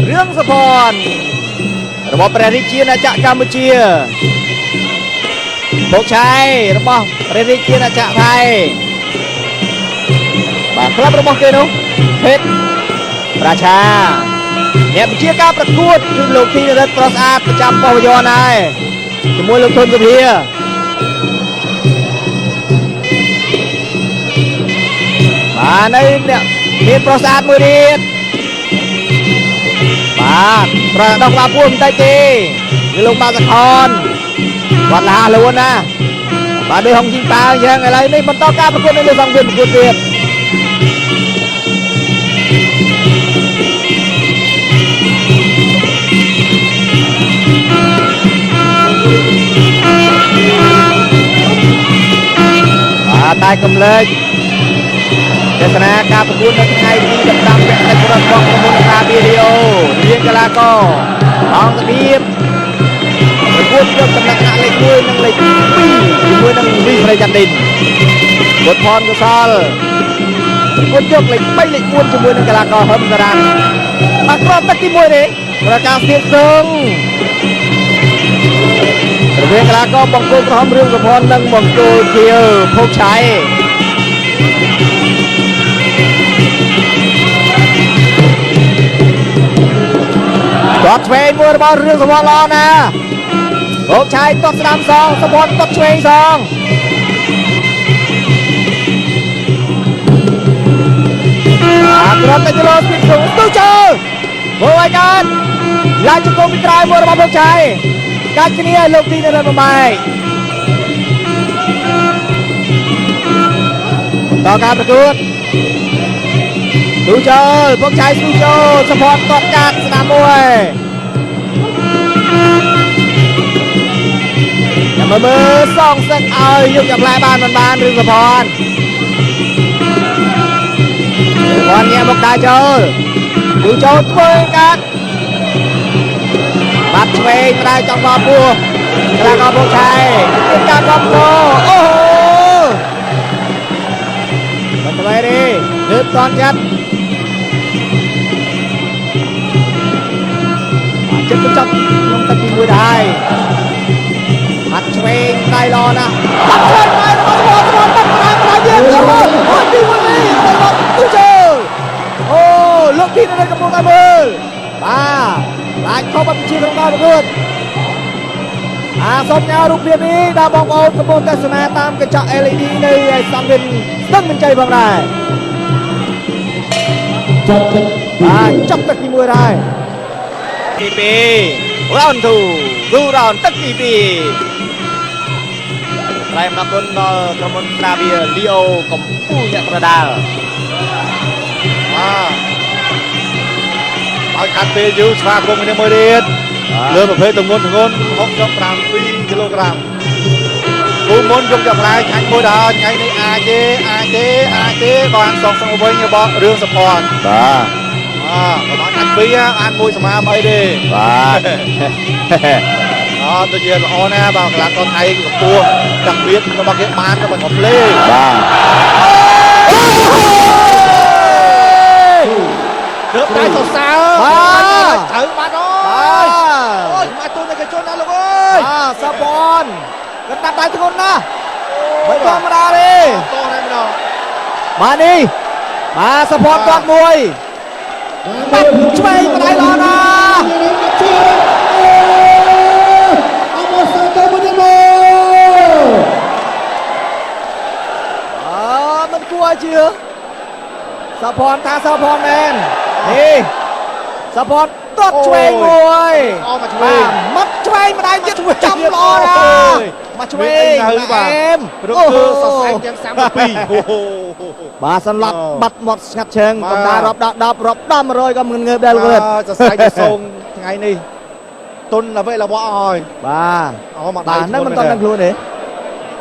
រឿងសុផាន់របស់ព្រះរាជាណាចក្រកម្ពុជាភោគឆៃរបស់ព្រះរាជាណាចក្រថៃបាទក្លឹបរបស់គេនោះភេទប្រជាអ្នកវិជាការប្រកួតគឺលោកធីនរិទ្ធប្រស្អាតប្រចាំប៉ុស្តិ៍យន្តហើយជាមួយលោកធុនសុភាបាទនៅអ្នកមានប្រស្អាតមួយទៀតបាទប្រដោះក្បាលពួរបន្តិចទេគឺលោកបាសខនគាត់លះលួនណាបាទដូចហុងជីងប៉ាអញ្ចឹងឥឡូវនេះបន្តការប្រកួតនៅលើសង្វៀនប្រកួតទៀតតែកំឡេកទេសនាការប្រកួតនៅថ្ងៃទី15ខែតុលារបស់ក្រុមហ៊ុនកាវីរីអូរៀនកីឡាករអង្គរបៀបប្រកួតយកតំណែងលេខ1និងលេខ2ជាមួយនឹងវីសរ៉េយ៉ាន់ឌិនបុតផនកុសលប្រកួតយកលេខ3លេខ4ជាមួយនឹងកីឡាករហឹមសារ៉ាន់បាទគ្រាប់ទឹកទី1នេះប្រកាសស្ទាបសឹងរវាងកីឡាករបង្គោលក្រហមរឿងសុផាន់និងបង្គោលខៀវភោគឆៃគាត់ឆ្វេងមួយរបស់រឿងសុផាន់ល្អណាស់ភោគឆៃតត់ស្ដាំសងសុផាន់តត់ឆ្វេងសងគ្រាប់តែចលោស្ពីតក្នុងទៅចូលមើលឲ្យកើតឡើងជង្គង់ពីក្រោយមួយរបស់ភោគឆៃកាច់គ្នាលោកទីនៅរំបែកតការប្រកួតទូចូលភោគឆៃទូចូលសុផាន់តតកាត់ស្ដាំមួយចាំមើលសងសឹកឲ្យយកចាប់ផ្លែបានមិនបានរឿងសុផាន់គាត់ញ៉ាំមកដើរចូលទូចូលធ្វើកាត់បាត់ឆ្វេងម្ដាយចង់បោះពោះកីឡាករភោគឆៃមានការកំកោអូហូមិនទៅទេលឿនតន់ចិត្តចិត្តបញ្ចប់ក្នុងទឹកទី1ដែរបាត់ឆ្វេងដៃល្អណាស់បាត់ឆ្វេងដៃរបស់សុផាន់បាត់ទៀតអូទី1នេះទៅទូចូលអូលោកទីនៅកំពុងតែមើលបាទឡាយខុសបាត់ជាក្នុងការប្រកួតសូមញ៉ាំរូបភាពនេះដល់បងប្អូនកំពុងទស្សនាតាមកញ្ចក់ LED នៅសង្វៀនស្ទឹងមានជ័យផងដែរចប់ទឹកទី1ដែរទី2 round 2 round ទឹកទី2ថ្លែងអំណរគុណដល់ក្រុមហ៊ុនក្រាវីលីអូកំពូលអ្នកប្រដាល់ឲ្យខាត់ពេលយូរស្វាគមន៍គ្នាមួយទៀតលើប្រភេទទម្ងន់67គីឡូក្រាមគូមុនយកចាប់ផ្លែខាញ់មួយដល់ថ្ងៃនេះអាចទេបានសងសឹងវិញរបស់រឿងសុផាន់បាទប្រហែលខាច់ពីរអាចមួយសមាមអីទេបាទទៅជាល្អណាស់បាទកីឡាករថៃកម្ពុជាចង់មានរបស់គេបានទៅមិនកំភ្លេបាទលើកដៃសរសើរត្រូវបាត់អូយមកទូនឯកជនណាលោកអើយសុផាន់គាត់ដាក់ដៃធ្ងន់ណាស់មិនធម្មតាទេតោះតែម្ដងបាទនេះបាទសុផាន់គាត់មួយបាត់ឆ្វេងម្ដាយល្អណាស់អមសទៅមួយទៀតមិនគួរឲ្យជឿសុផាន់ថាសុផាន់មែននេះសុផាន់តត់ឆ្វេងមួយមកឆ្វេងម្ដាយទៀតចំល្អណាស់មកឆ្វេងបាទព្រោះសរសៃទាំង32បាទសន្លប់បាត់មាត់ស្ងាត់ជើងបណ្ដារាប់10រាប់10 100ក៏មិនងើបដែរលោកសរសៃទៅសូងថ្ងៃនេះទុនអ្វីរបស់អស់ហើយបាទមកដៃហ្នឹងមិនតន់ដឹងខ្លួនទេ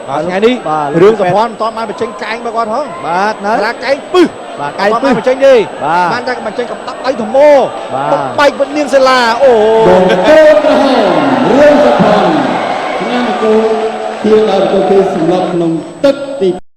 បាទថ្ងៃនេះរឿងសុផាន់មិនតន់បានបញ្ចេញកែងមកគាត់ហងបាទនៅកែងពឹសបាទកែងពឹសបញ្ចេញទេបានតែបញ្ចេញកំដាប់ដៃធំមុំបែកវិញ្ញាណសិលាអូរឿងសុផាន់ឆ្នាំគោ Khi ở cô kia sùng lọc nồng tất thì